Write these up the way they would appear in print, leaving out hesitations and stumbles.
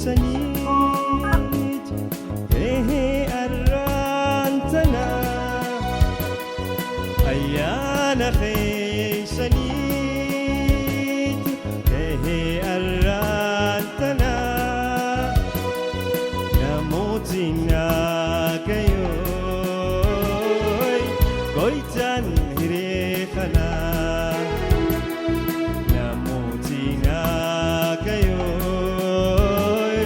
sanit ehe arrantana ayana sanit ehe arrantana namutina kayoy goitan hirefana namutina kayoy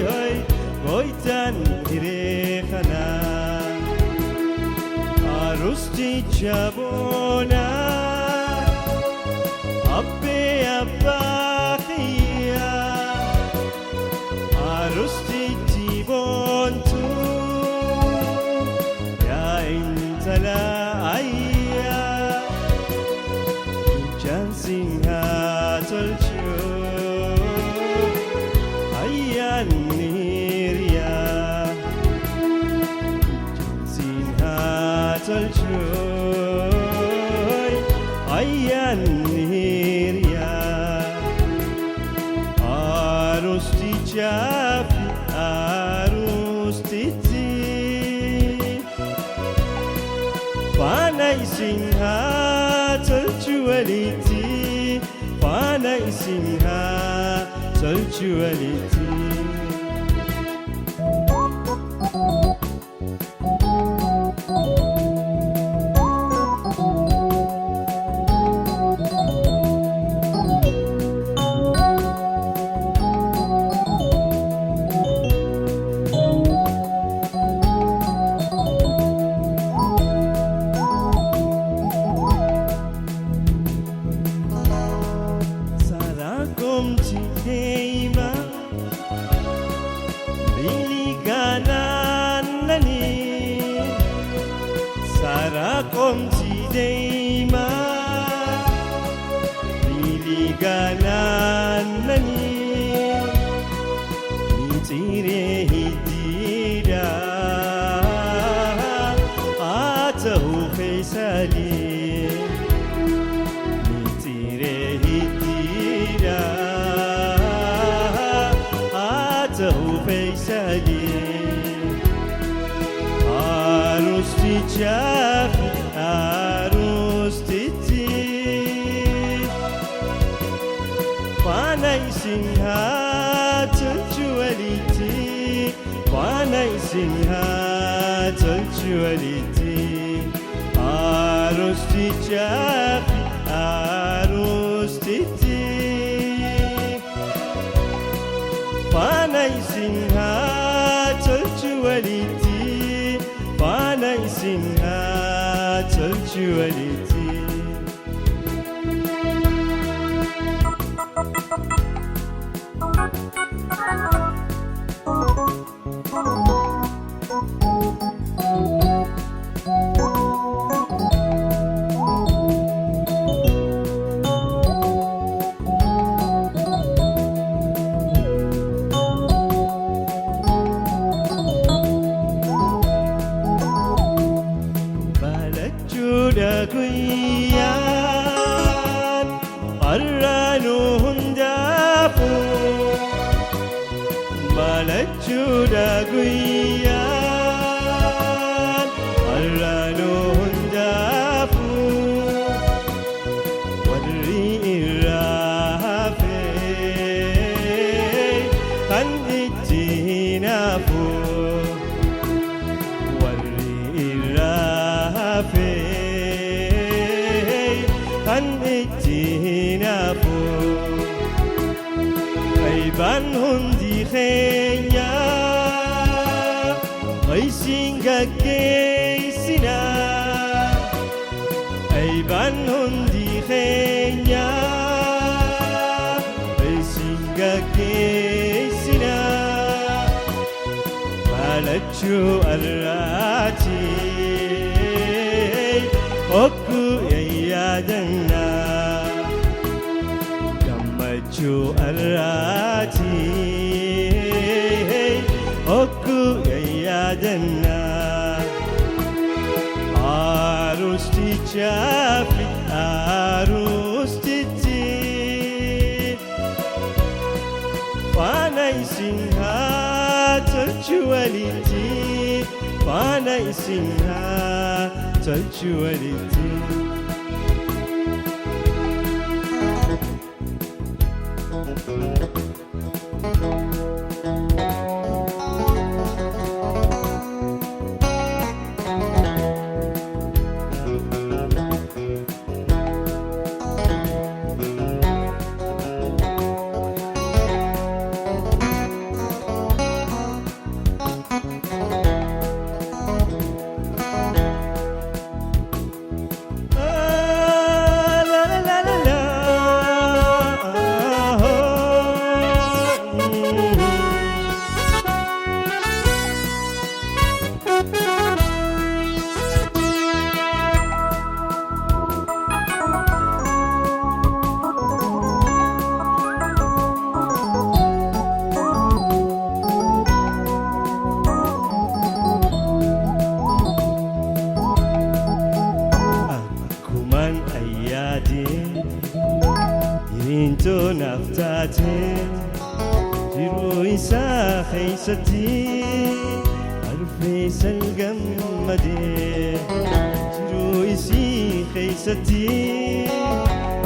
goitan hirefana arusti chabona abbe abbaqiya arusti tibontu ya intala ayya jansinha tolchu ayyan niriya jansinha tolchu ayyan niriya arusti chafi arusti Panay singha tolchualiti Panay singha tolchualiti Sarakom chikeima biliganan nani Sarakom chikeima biliganan nani Nitire hitida atahu faisali Nitire hitida atahu faisali arusti chafi arusti Panay singha tolchualiti Panay singha tolchualiti arusti chafi arusti Panay singha tolchualiti Panay singha tolchualiti Balacchuda guyyan arranu hundafu Balacchuda guyyan arranu hundafu warri irrafe kan itti hinafu warri irrafe kan itti hinafu ayban hundi keenya aysin gaggeessina ayban hundi keenya aysin gaggeessina malachuu arraati okku yaadanna gammachuu arraati okku yaadanna arusti chafi arusti Panay isinhaa tolchu walitti faana isinhaa tolchu walitti. Yinto naftate jiru isa khaysati arfe salgamade jiru isi khaysati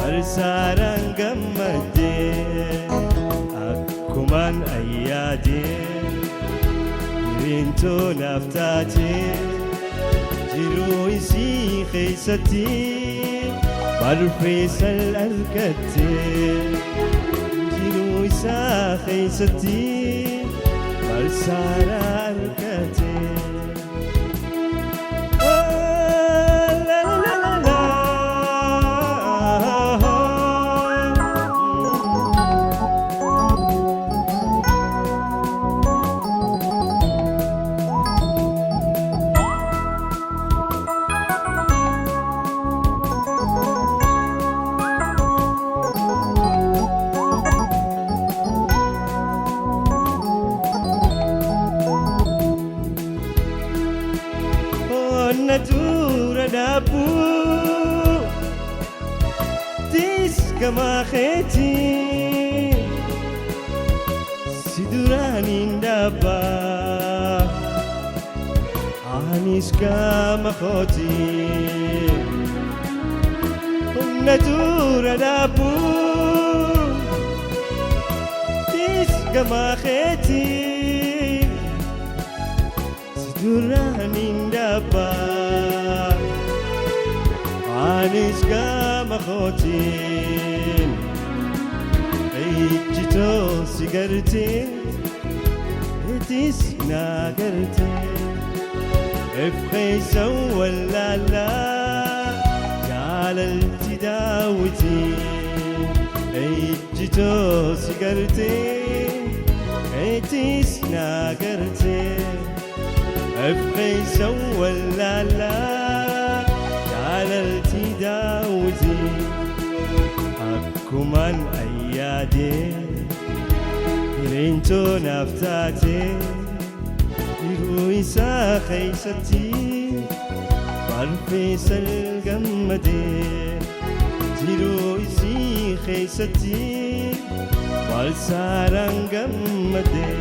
arsaran gamade akuman ayade yinto naftate jiru isi khaysati barfisal arkate jiru isa khaysati barsara arkate. La la la la la. Natura dapu tis kama kheti siduranin daba anis kama khoti natura dapu tis kama kheti siduranin daba anis kama khotin ejito sigarte etis nagarte افخيسا ولا لا جعل التداوتي ejito sigarte etis nagarte افخيسا ولا لا على التداوتي أكمن أيادي إلينتو نفتاتي إرويسا خيستي والفيس القمدي إرويسي خيستي والسارن قمدي.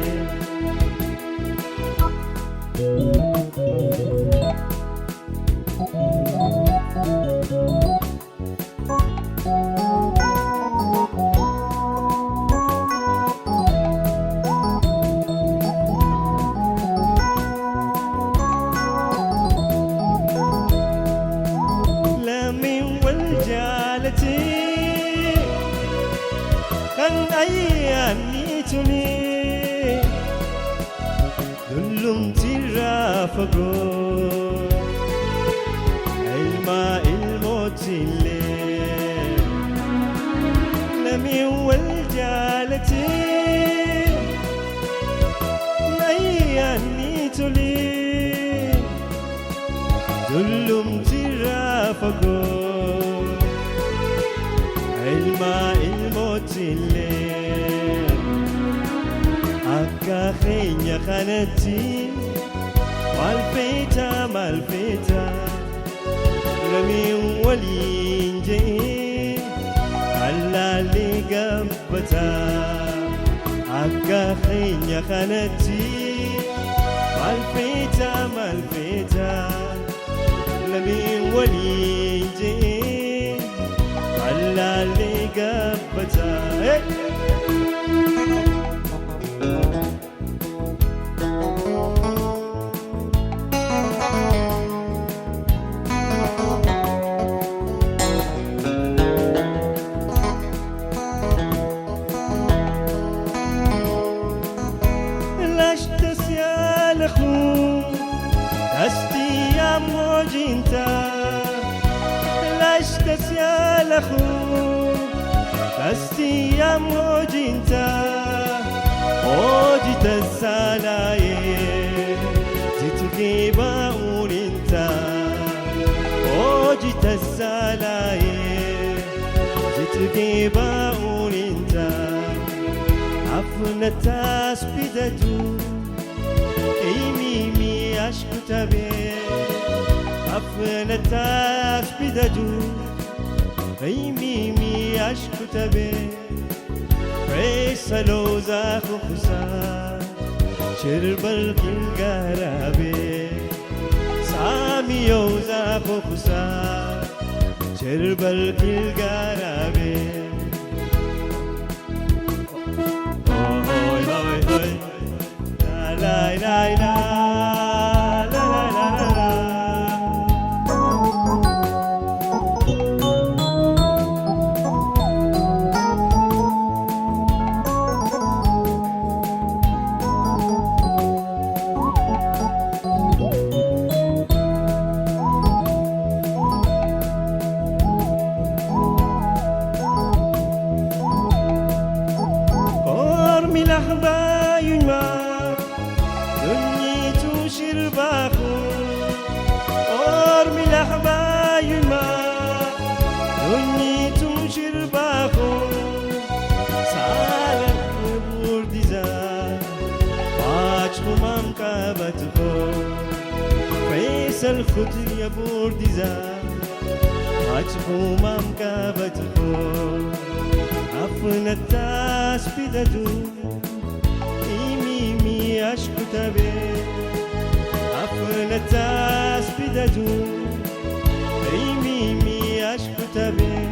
Kan ayyan nituni dullum tirafago ilma ilmotille lami wal jalati ayyan nituni dullum tirafago ilma ilmotille akka khenya khanati malfita malfita rami walinje alla li gabbata akka keenya kanatti maal feeta lamiin waliin jee allaallee gabbata. Kasti amojinta ojita salaye zitgeba uninta ojita salaye zitgeba uninta afnatas bidatu imimi ashkutabe afnatas bidatu ميمي أشكتبه فيصلو زاخو خسار شرب القرابه سامي زاخو خسار شرب القرابه هوي هوي هوي لا لا لا لا الخد يا بورديزا مجهومام كابتكو أفنى التاس بددو إيمي أشكتبه أفنى التاس بددو إيمي أشكتبه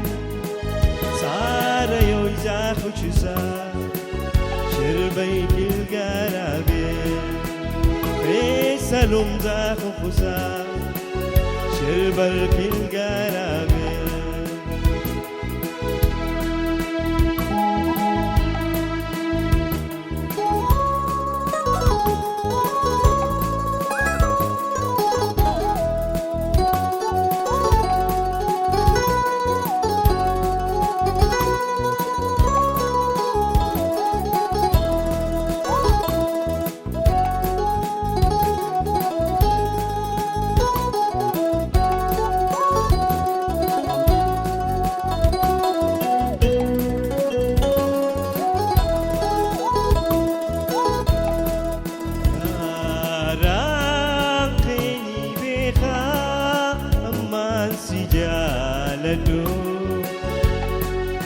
صار يوزا خشسا شربي القرابه سلام زاخو خسا شرب القرابه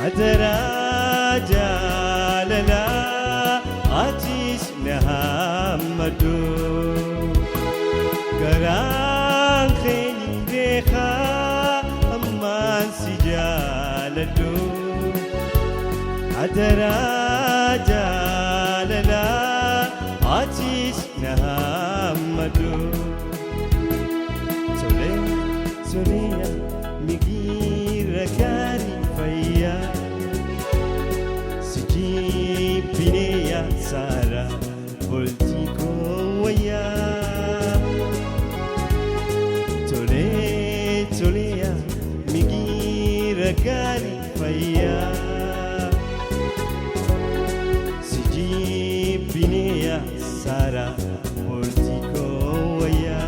Adaraja lala atis nahamadu garang kheni dekha amman sijaladu Adaraja lala atis nahamadu Sole soleya migira kari faya Bineya Sara Voltico waya Tole Tolea Migira Gari Faya Siji Bineya Sara Voltico waya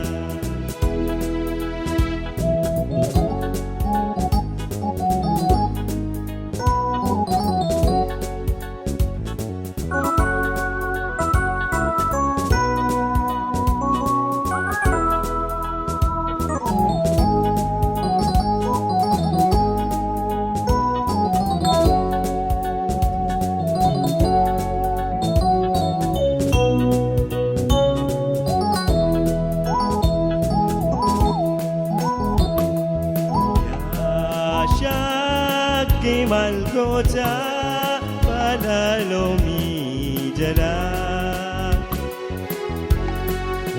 loomii jala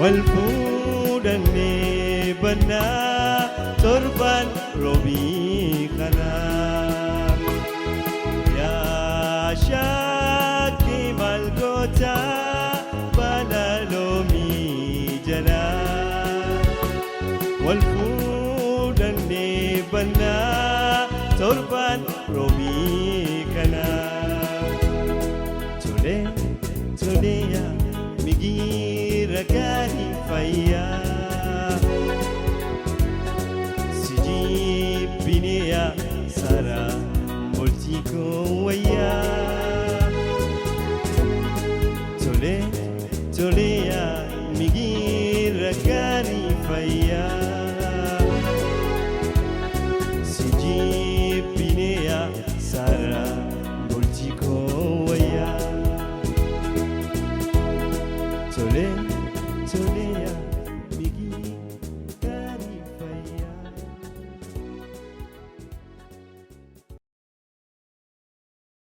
wal fuudhannee bannaa torban roobii kana yaa shakkii maal goota bana loomii jala wal fuudhannee bannaa torban roobii kana toleya migira gaarii fayyaa si jibbineya sara bultii koo wayyaa toleya migira gaarii fayyaa si jibbineya sara bultii koo wayyaa